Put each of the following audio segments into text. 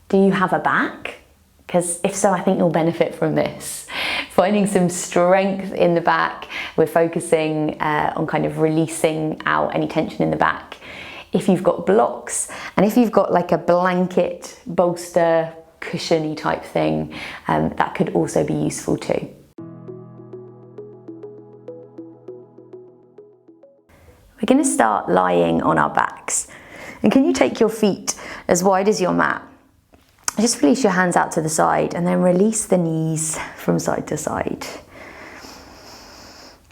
Do you have a back? Because if so, I think you'll benefit from this. Finding some strength in the back. We're focusing on kind of releasing out any tension in the back. If you've got blocks, and if you've got like a blanket, bolster, cushiony type thing, that could also be useful too. We're going to start lying on our backs. And can you take your feet as wide as your mat? Just release your hands out to the side and then release the knees from side to side.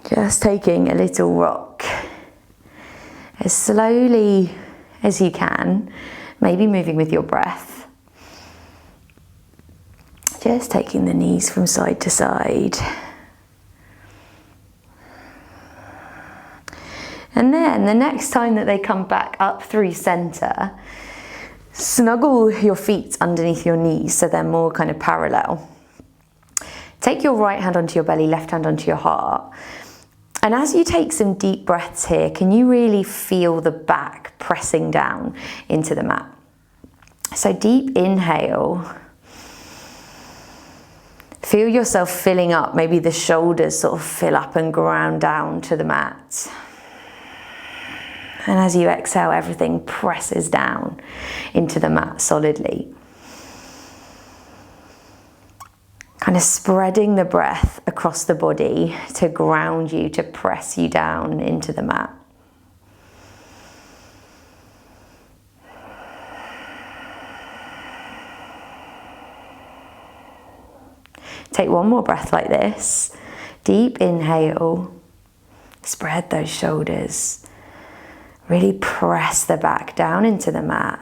Just taking a little rock as slowly as you can, maybe moving with your breath. Just taking the knees from side to side. And then the next time that they come back up through center, snuggle your feet underneath your knees so they're more kind of parallel. Take your right hand onto your belly, left hand onto your heart. And as you take some deep breaths here, can you really feel the back pressing down into the mat? So deep inhale. Feel yourself filling up, maybe the shoulders sort of fill up and ground down to the mat. And as you exhale, everything presses down into the mat solidly. Kind of spreading the breath across the body to ground you, to press you down into the mat. Take one more breath like this. Deep inhale. Spread those shoulders. Really press the back down into the mat.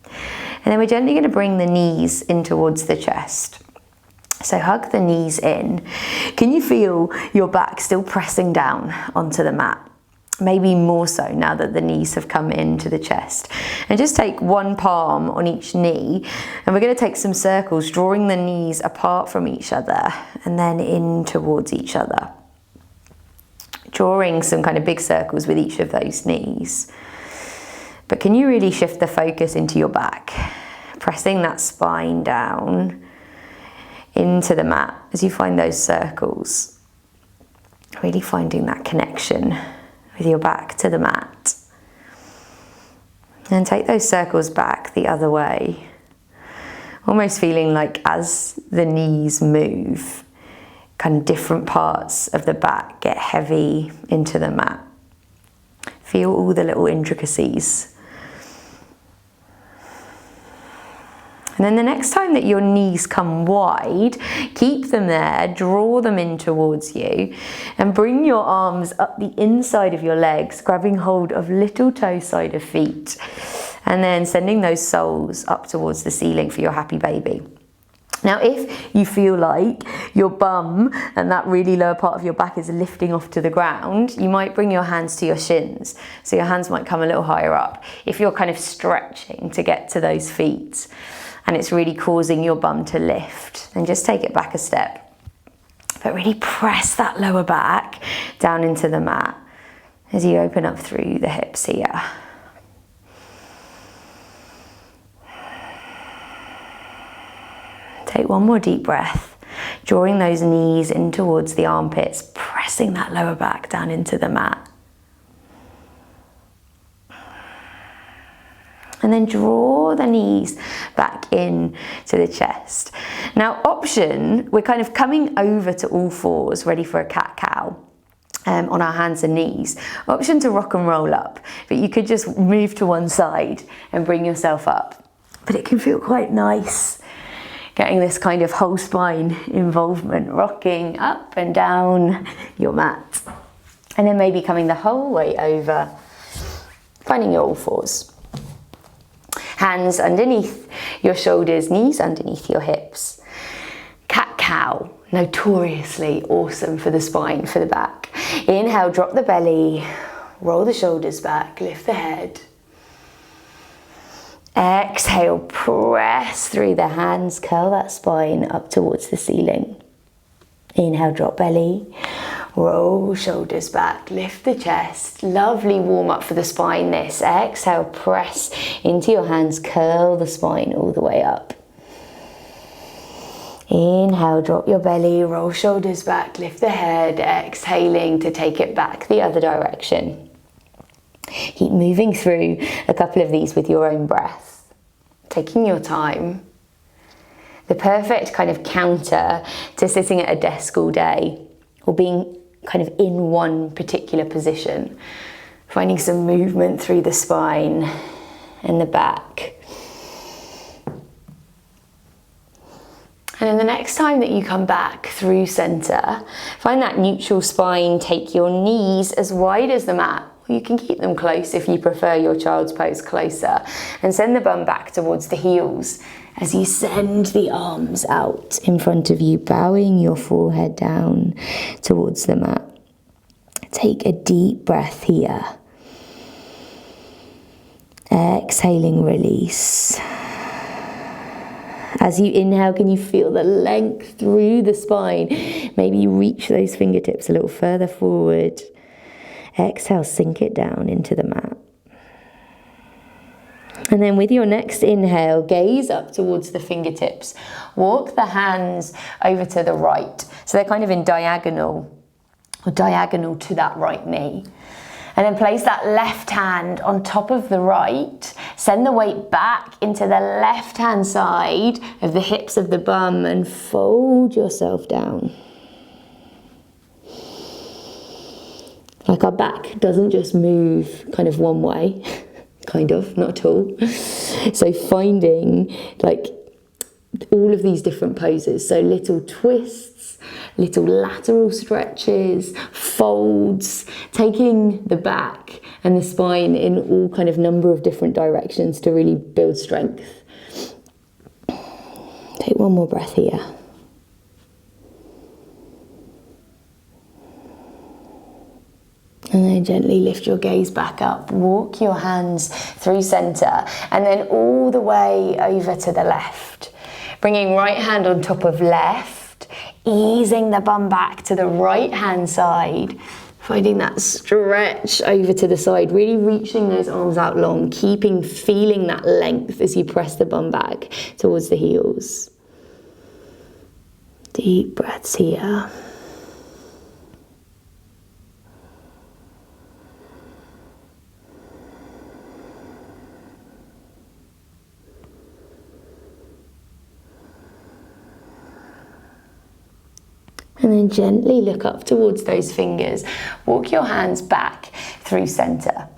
And then we're gently going to bring the knees in towards the chest. So hug the knees in. Can you feel your back still pressing down onto the mat? Maybe more so now that the knees have come into the chest. And just take one palm on each knee. And we're going to take some circles, drawing the knees apart from each other and then in towards each other. Drawing some kind of big circles with each of those knees. But can you really shift the focus into your back? Pressing that spine down into the mat as you find those circles. Really finding that connection with your back to the mat. And take those circles back the other way. Almost feeling like as the knees move, kind of different parts of the back get heavy into the mat. Feel all the little intricacies. And then the next time that your knees come wide, keep them there, draw them in towards you, and bring your arms up the inside of your legs, grabbing hold of little toe side of feet, and then sending those soles up towards the ceiling for your happy baby. Now, if you feel like your bum and that really lower part of your back is lifting off to the ground, you might bring your hands to your shins. So your hands might come a little higher up. If you're kind of stretching to get to those feet and it's really causing your bum to lift, then just take it back a step. But really press that lower back down into the mat as you open up through the hips here. Take one more deep breath, drawing those knees in towards the armpits, pressing that lower back down into the mat. And then draw the knees back in to the chest. Now, option, we're kind of coming over to all fours, ready for a cat-cow. On our hands and knees. Option to rock and roll up, but you could just move to one side and bring yourself up. But it can feel quite nice getting this kind of whole spine involvement, rocking up and down your mat. And then maybe coming the whole way over, finding your all fours. Hands underneath your shoulders, knees underneath your hips. Cat-cow, notoriously awesome for the spine, for the back. Inhale, drop the belly, roll the shoulders back, lift the head. Exhale, press through the hands, curl that spine up towards the ceiling. Inhale, drop belly, roll shoulders back, lift the chest. Lovely warm up for the spine this. Exhale, press into your hands, curl the spine all the way up. Inhale, drop your belly, roll shoulders back, lift the head, exhaling to take it back the other direction. Keep moving through a couple of these with your own breath, taking your time. The perfect kind of counter to sitting at a desk all day or being kind of in one particular position. Finding some movement through the spine and the back. And then the next time that you come back through center, find that neutral spine, take your knees as wide as the mat. You can keep them close if you prefer your child's pose closer, and send the bum back towards the heels as you send the arms out in front of you, bowing your forehead down towards the mat. Take a deep breath here. Exhaling, release. As you inhale, can you feel the length through the spine? Maybe you reach those fingertips a little further forward. Exhale, sink it down into the mat. And then with your next inhale, gaze up towards the fingertips. Walk the hands over to the right. So they're kind of in diagonal, or diagonal to that right knee. And then place that left hand on top of the right. Send the weight back into the left-hand side of the hips of the bum and fold yourself down. Like our back doesn't just move kind of one way, kind of, not at all. So finding like all of these different poses. So little twists, little lateral stretches, folds, taking the back and the spine in all kind of number of different directions to really build strength. Take one more breath here. And then gently lift your gaze back up. Walk your hands through center and then all the way over to the left. Bringing right hand on top of left, easing the bum back to the right hand side. Finding that stretch over to the side, really reaching those arms out long, feeling that length as you press the bum back towards the heels. Deep breaths here. And then gently look up towards those fingers. Walk your hands back through center.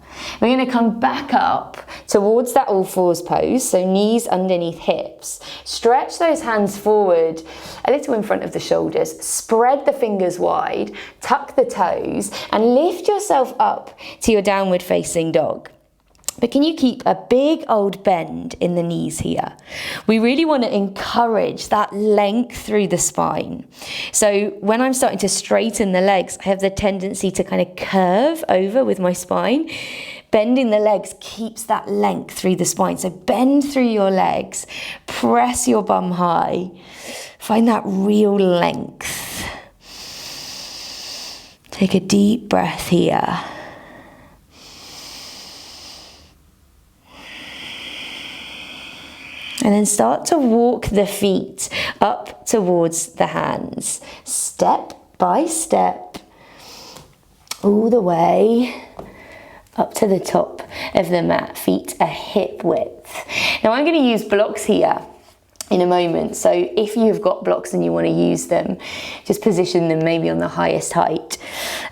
We're going to come back up towards that all fours pose, so knees underneath hips. Stretch those hands forward a little in front of the shoulders. Spread the fingers wide, tuck the toes, and lift yourself up to your downward facing dog. But can you keep a big old bend in the knees here? We really want to encourage that length through the spine. So when I'm starting to straighten the legs, I have the tendency to kind of curve over with my spine. Bending the legs keeps that length through the spine. So bend through your legs, press your bum high, find that real length. Take a deep breath here. And then start to walk the feet up towards the hands, step by step, all the way up to the top of the mat, feet a hip width. Now I'm going to use blocks here in a moment, so if you've got blocks and you want to use them, just position them maybe on the highest height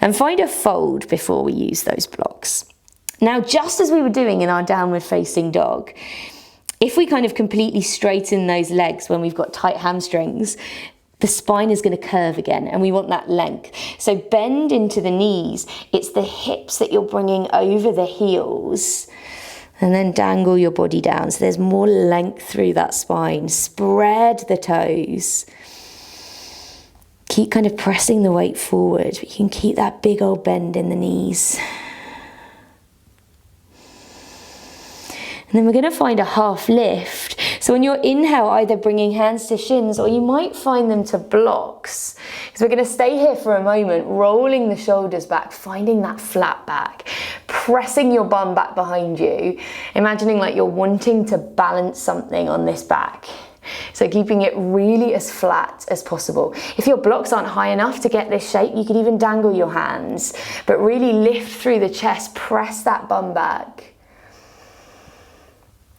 and find a fold before we use those blocks. Now, just as we were doing in our downward facing dog, if we kind of completely straighten those legs when we've got tight hamstrings, the spine is going to curve again and we want that length. So bend into the knees. It's the hips that you're bringing over the heels. And then dangle your body down so there's more length through that spine. Spread the toes. Keep kind of pressing the weight forward, but you can keep that big old bend in the knees. And then we're going to find a half lift. So on your inhale, either bringing hands to shins or you might find them to blocks. Because we're going to stay here for a moment, rolling the shoulders back, finding that flat back. pressing your bum back behind you, imagining like you're wanting to balance something on this back. So keeping it really as flat as possible. If your blocks aren't high enough to get this shape, you could even dangle your hands, but really lift through the chest, press that bum back.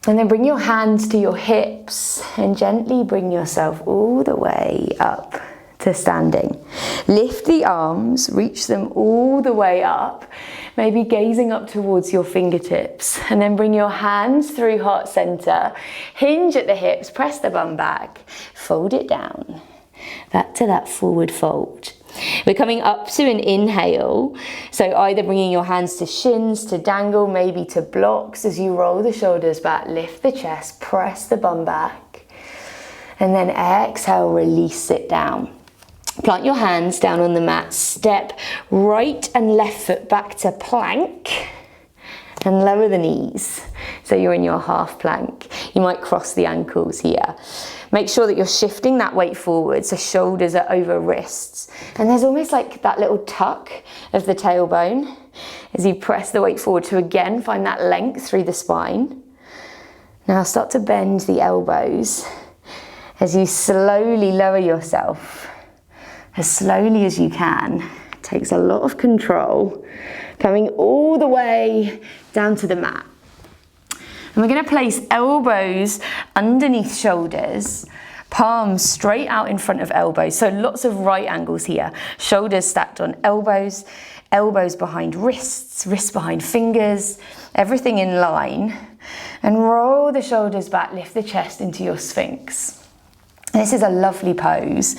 And then bring your hands to your hips and gently bring yourself all the way up to standing. Lift the arms, reach them all the way up, maybe gazing up towards your fingertips, and then bring your hands through heart center, hinge at the hips, press the bum back, fold it down, back to that forward fold. We're coming up to an inhale, so either bringing your hands to shins, to dangle, maybe to blocks as you roll the shoulders back, lift the chest, press the bum back, and then exhale, release it down. Plant your hands down on the mat, step right and left foot back to plank, and lower the knees. So you're in your half plank. You might cross the ankles here. Make sure that you're shifting that weight forward so shoulders are over wrists. And there's almost like that little tuck of the tailbone as you press the weight forward to again find that length through the spine. Now start to bend the elbows as you slowly lower yourself as slowly as you can. It takes a lot of control. Coming all the way down to the mat. And we're going to place elbows underneath shoulders, palms straight out in front of elbows. So lots of right angles here. Shoulders stacked on elbows, elbows behind wrists, wrists behind fingers, everything in line. And roll the shoulders back, lift the chest into your Sphinx. This is a lovely pose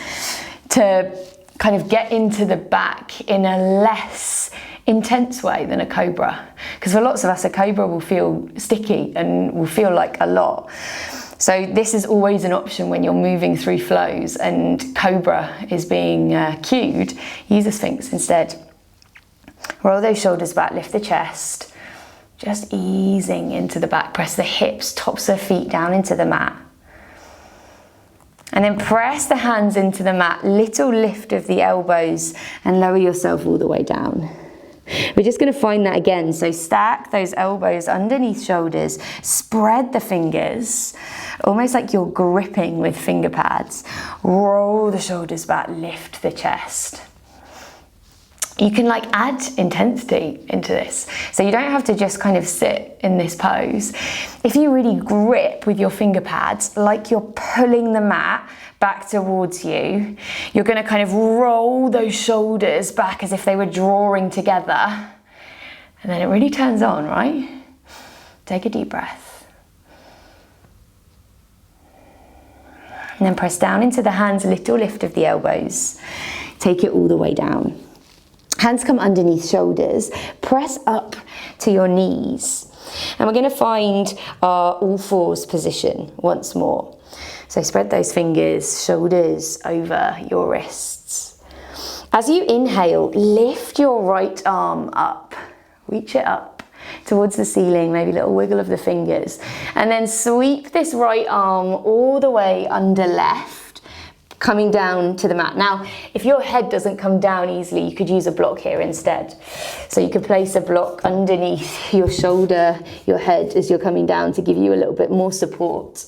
to kind of get into the back in a less intense way than a cobra, because for lots of us a cobra will feel sticky and will feel like a lot. So this is always an option when you're moving through flows and cobra is being cued. Use a Sphinx instead. Roll those shoulders back, lift the chest, just easing into the back. Press the hips, tops of feet down into the mat. And then press the hands into the mat, little lift of the elbows and lower yourself all the way down. We're just going to find that again. So stack those elbows underneath shoulders, spread the fingers, almost like you're gripping with finger pads. Roll the shoulders back, lift the chest. You can like add intensity into this. So you don't have to just kind of sit in this pose. If you really grip with your finger pads, like you're pulling the mat back towards you, you're going to kind of roll those shoulders back as if they were drawing together. And then it really turns on, right? Take a deep breath. And then press down into the hands, little lift of the elbows. Take it all the way down. Hands come underneath shoulders, press up to your knees. And we're going to find our all fours position once more. So spread those fingers, shoulders over your wrists. As you inhale, lift your right arm up, reach it up towards the ceiling, maybe a little wiggle of the fingers. And then sweep this right arm all the way under left, coming down to the mat. Now, if your head doesn't come down easily, you could use a block here instead. So you could place a block underneath your shoulder, your head as you're coming down to give you a little bit more support.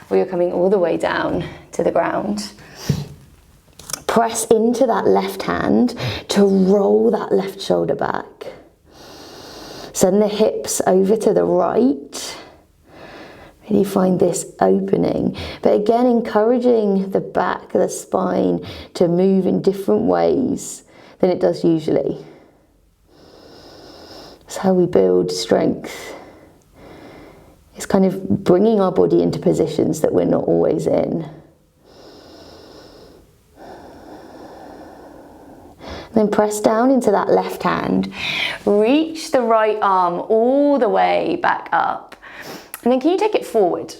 Or you're coming all the way down to the ground. Press into that left hand to roll that left shoulder back. Send the hips over to the right. Really find this opening, but again encouraging the back, the spine to move in different ways than it does usually. That's how we build strength. It's kind of bringing our body into positions that we're not always in. Then press down into that left hand, reach the right arm all the way back up. And then can you take it forward?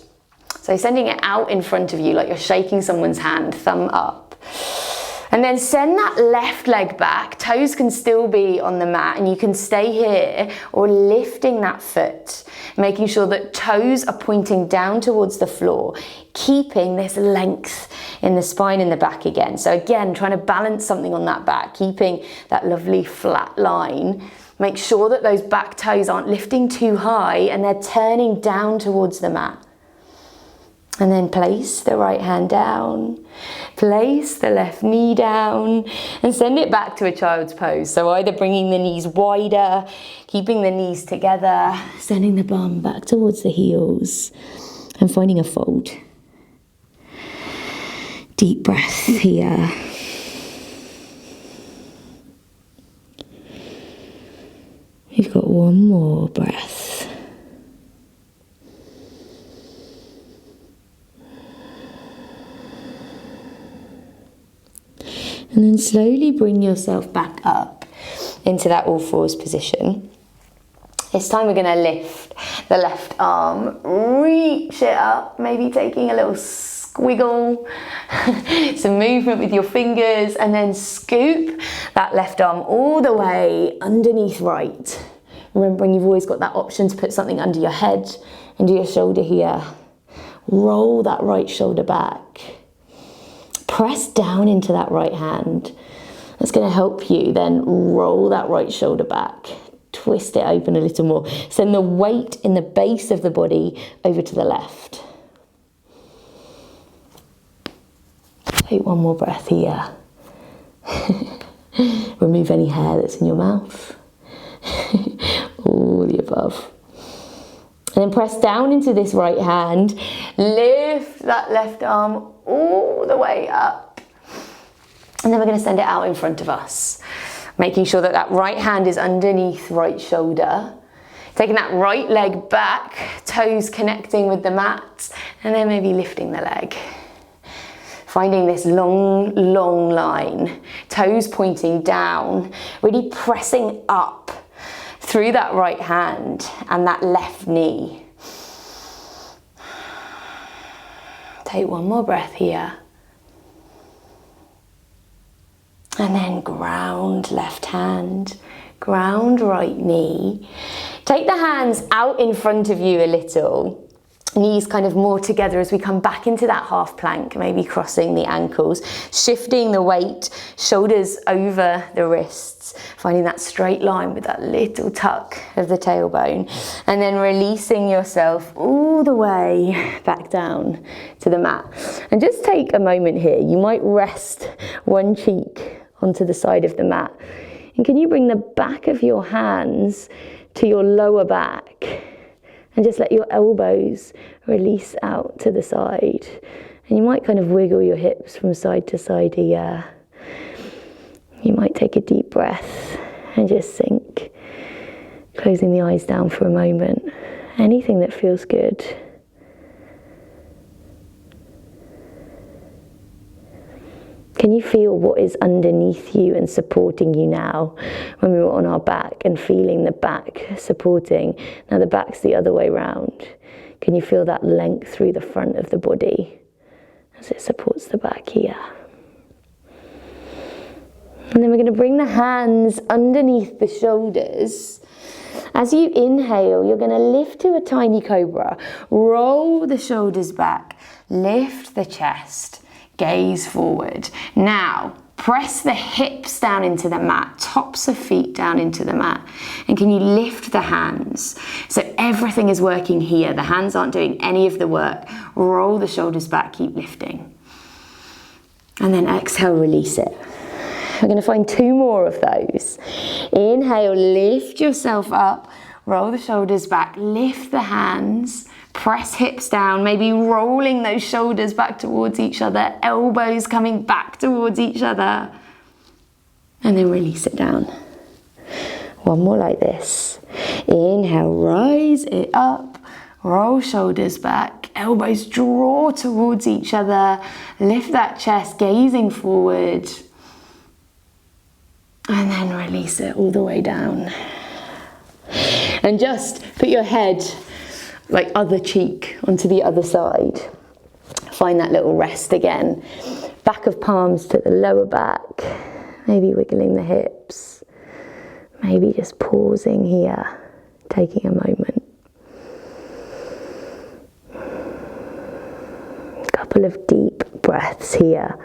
So sending it out in front of you like you're shaking someone's hand, thumb up. And then send that left leg back. Toes can still be on the mat and you can stay here, or lifting that foot, making sure that toes are pointing down towards the floor, keeping this length in the spine and the back again. So again, trying to balance something on that back, keeping that lovely flat line Make sure that those back toes aren't lifting too high and they're turning down towards the mat. And then place the right hand down, place the left knee down, and send it back to a child's pose. So either bringing the knees wider, keeping the knees together, sending the bum back towards the heels, and finding a fold. Deep breath here. You've got one more breath. And then slowly bring yourself back up into that all fours position. This time we're going to lift the left arm, reach it up, maybe taking a little squiggle, some movement with your fingers, and then scoop that left arm all the way underneath right. Remembering you've always got that option to put something under your head, under your shoulder here. Roll that right shoulder back. Press down into that right hand. That's going to help you then roll that right shoulder back. Twist it open a little more. Send the weight in the base of the body over to the left. Take one more breath here. Remove any hair that's in your mouth. All the above. And then press down into this right hand. Lift that left arm all the way up. And then we're going to send it out in front of us. Making sure that that right hand is underneath right shoulder. Taking that right leg back, toes connecting with the mat, and then maybe lifting the leg. Finding this long, long line. Toes pointing down, really pressing up through that right hand and that left knee. Take one more breath here. And then ground left hand, ground right knee. Take the hands out in front of you a little. Knees kind of more together as we come back into that half plank, maybe crossing the ankles, shifting the weight, shoulders over the wrists, finding that straight line with that little tuck of the tailbone, and then releasing yourself all the way back down to the mat. And just take a moment here. You might rest one cheek onto the side of the mat. And can you bring the back of your hands to your lower back? And just let your elbows release out to the side. And you might kind of wiggle your hips from side to side here. You might take a deep breath and just sink, closing the eyes down for a moment. Anything that feels good. Can you feel what is underneath you and supporting you now when we were on our back and feeling the back supporting? Now the back's the other way round. Can you feel that length through the front of the body as it supports the back here? And then we're going to bring the hands underneath the shoulders. As you inhale, you're going to lift to a tiny cobra. Roll the shoulders back. Lift the chest. Gaze forward. Now, press the hips down into the mat, tops of feet down into the mat. And can you lift the hands? So everything is working here. The hands aren't doing any of the work. Roll the shoulders back, keep lifting. And then exhale, release it. We're going to find 2 more of those. Inhale, lift yourself up, roll the shoulders back, lift the hands. Press hips down, maybe rolling those shoulders back towards each other, elbows coming back towards each other. And then release it down. One more like this. Inhale, rise it up, roll shoulders back, elbows draw towards each other, lift that chest, gazing forward. And then release it all the way down. And just put your head like other cheek onto the other side. Find that little rest again. Back of palms to the lower back. Maybe wiggling the hips. Maybe just pausing here, taking a moment. A couple of deep breaths here.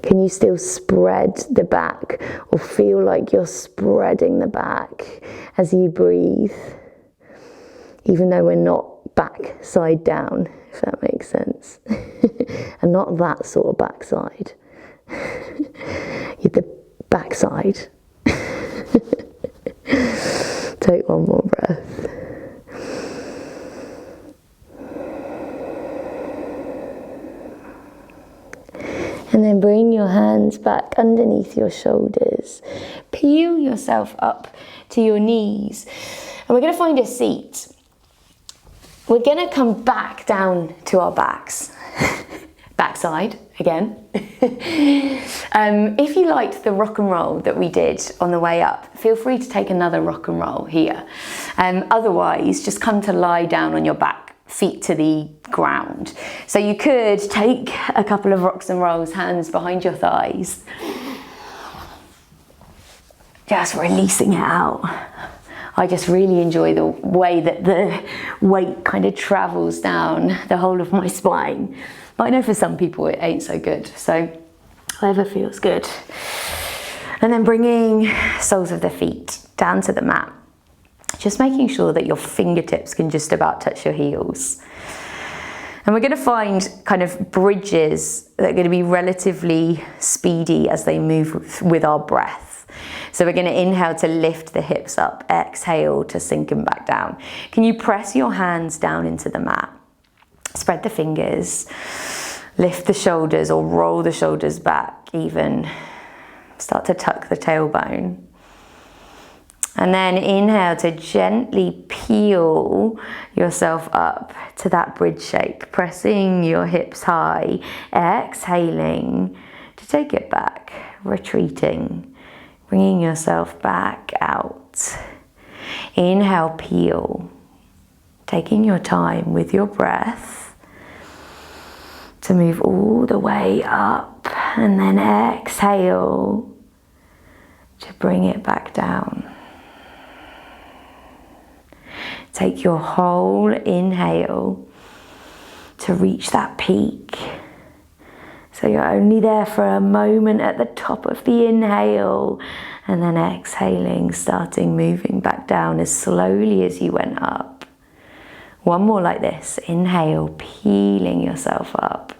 Can you still spread the back or feel like you're spreading the back as you breathe? Even though we're not back side down, if that makes sense. And not that sort of backside. You're the backside. Take one more breath. And then bring your hands back underneath your shoulders. Peel yourself up to your knees. And we're going to find a seat. We're going to come back down to our backs. Backside again. If you liked the rock and roll that we did on the way up, feel free to take another rock and roll here. Otherwise, just come to lie down on your back, feet to the ground. So you could take a couple of rocks and rolls, hands behind your thighs. Just releasing it out. I just really enjoy the way that the weight kind of travels down the whole of my spine. But I know for some people it ain't so good. So whatever feels good. And then bringing soles of the feet down to the mat. Just making sure that your fingertips can just about touch your heels. And we're going to find kind of bridges that are going to be relatively speedy as they move with our breath. So we're going to inhale to lift the hips up, exhale to sink them back down. Can you press your hands down into the mat? Spread the fingers, lift the shoulders or roll the shoulders back even. Start to tuck the tailbone. And then inhale to gently peel yourself up to that bridge shape, pressing your hips high, exhaling to take it back, retreating, bringing yourself back out. Inhale, peel, taking your time with your breath to move all the way up, and then exhale to bring it back down. Take your whole inhale to reach that peak. So you're only there for a moment at the top of the inhale, and then exhaling, starting moving back down as slowly as you went up. One more like this. Inhale, peeling yourself up.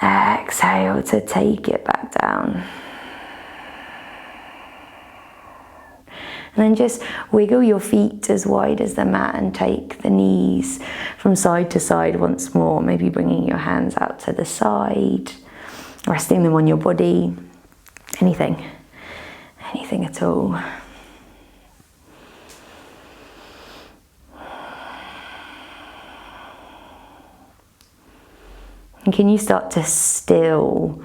Exhale to take it back down. And then just wiggle your feet as wide as the mat and take the knees from side to side once more. Maybe bringing your hands out to the side, resting them on your body. Anything at all. And can you start to still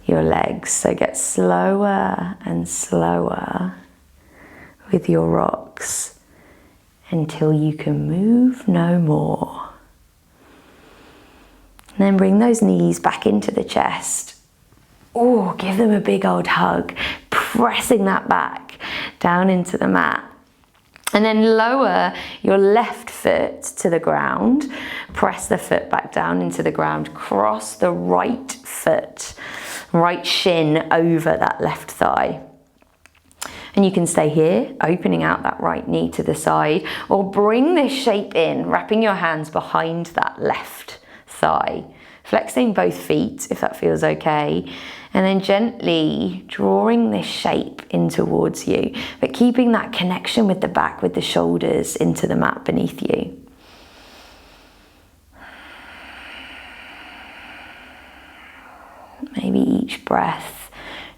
your legs? So get slower and slower with your rocks until you can move no more. And then bring those knees back into the chest. Oh, give them a big old hug, pressing that back down into the mat. And then lower your left foot to the ground. Press the foot back down into the ground. Cross the right foot, right shin over that left thigh. And you can stay here, opening out that right knee to the side, or bring this shape in, wrapping your hands behind that left thigh, flexing both feet if that feels okay, and then gently drawing this shape in towards you, but keeping that connection with the back, with the shoulders into the mat beneath you. Maybe each breath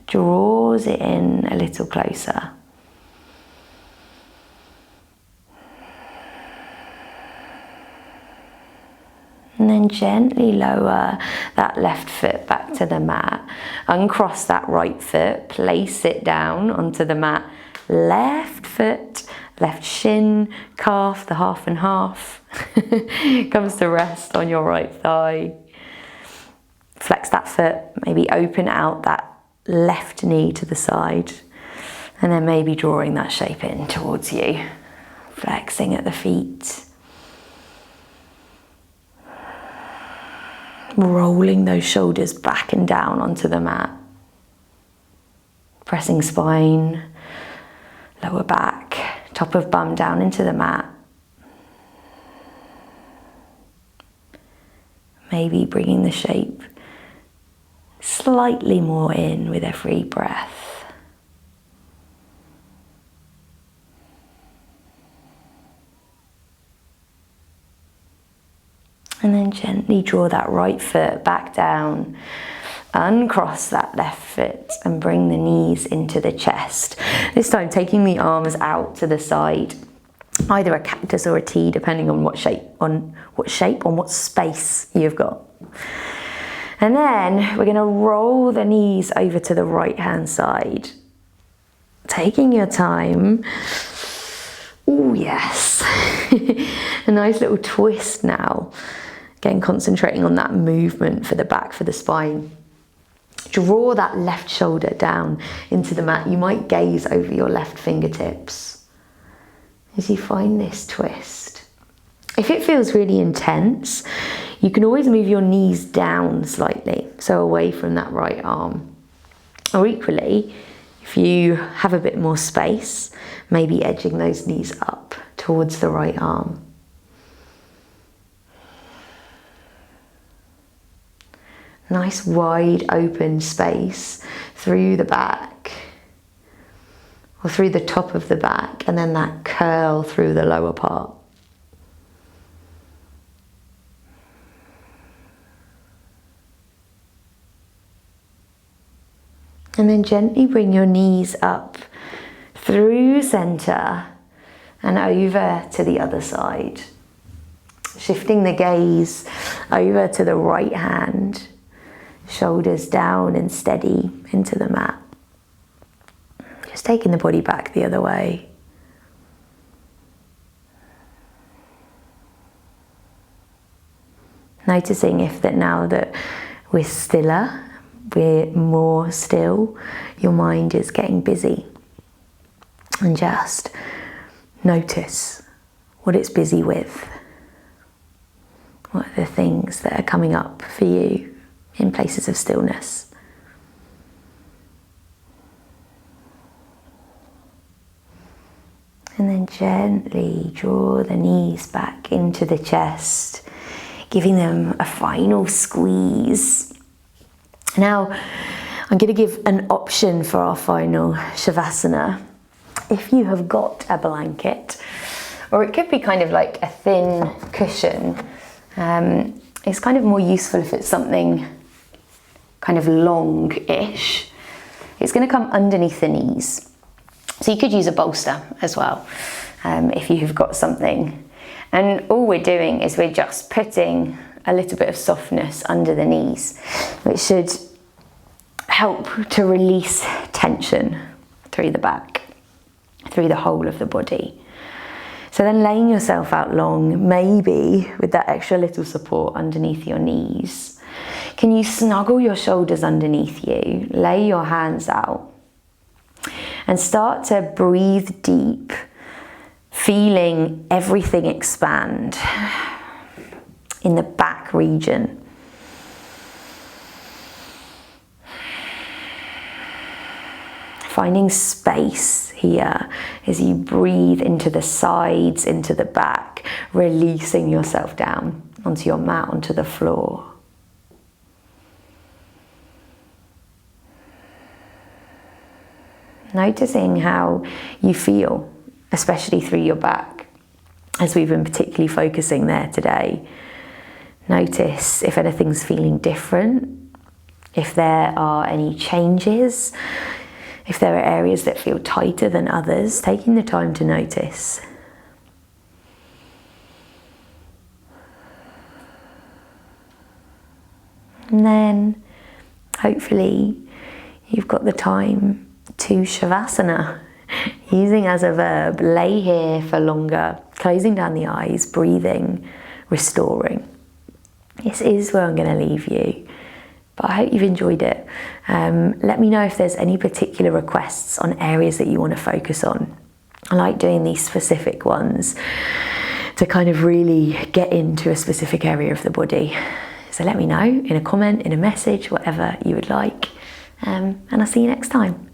draws it in a little closer. And then gently lower that left foot back to the mat. Uncross that right foot, place it down onto the mat. Left foot, left shin, calf, the half and half comes to rest on your right thigh. Flex that foot, maybe open out that left knee to the side, and then maybe drawing that shape in towards you, flexing at the feet. rolling those shoulders back and down onto the mat. Pressing spine, lower back, top of bum down into the mat. Maybe bringing the shape slightly more in with every breath. And then gently draw that right foot back down, uncross that left foot and bring the knees into the chest. This time taking the arms out to the side, either a cactus or a T, depending on what space you've got. And then we're going to roll the knees over to the right hand side. Taking your time. Oh yes. A nice little twist now. Again, concentrating on that movement for the back, for the spine. Draw that left shoulder down into the mat. You might gaze over your left fingertips as you find this twist. If it feels really intense, you can always move your knees down slightly, so away from that right arm. Or equally, if you have a bit more space, maybe edging those knees up towards the right arm. Nice wide open space through the back, or through the top of the back, and then that curl through the lower part. And then gently bring your knees up through center and over to the other side. Shifting the gaze over to the right hand, shoulders down and steady into the mat. Just taking the body back the other way. Noticing if that now that we're stiller, we're more still, your mind is getting busy. And just notice what it's busy with. What are the things that are coming up for you in places of stillness? And then gently draw the knees back into the chest, giving them a final squeeze. Now, I'm going to give an option for our final Shavasana. If you have got a blanket, or it could be kind of like a thin cushion, it's kind of more useful if it's something kind of long-ish. It's going to come underneath the knees. So you could use a bolster as well, if you've got something. And all we're doing is we're just putting a little bit of softness under the knees, which should help to release tension through the back, through the whole of the body. So then laying yourself out long, maybe with that extra little support underneath your knees. Can you snuggle your shoulders underneath you, lay your hands out, and start to breathe deep, feeling everything expand in the back region. Finding space here as you breathe into the sides, into the back, releasing yourself down onto your mat, onto the floor. Noticing how you feel, especially through your back, as we've been particularly focusing there today. Notice if anything's feeling different, if there are any changes, if there are areas that feel tighter than others, taking the time to notice. And then, hopefully, you've got the time to Shavasana, using as a verb, lay here for longer, closing down the eyes, breathing, restoring. This is where I'm going to leave you, but I hope you've enjoyed it. Let me know if there's any particular requests on areas that you want to focus on. I like doing these specific ones to kind of really get into a specific area of the body. So let me know in a comment, in a message, whatever you would like. And I'll see you next time.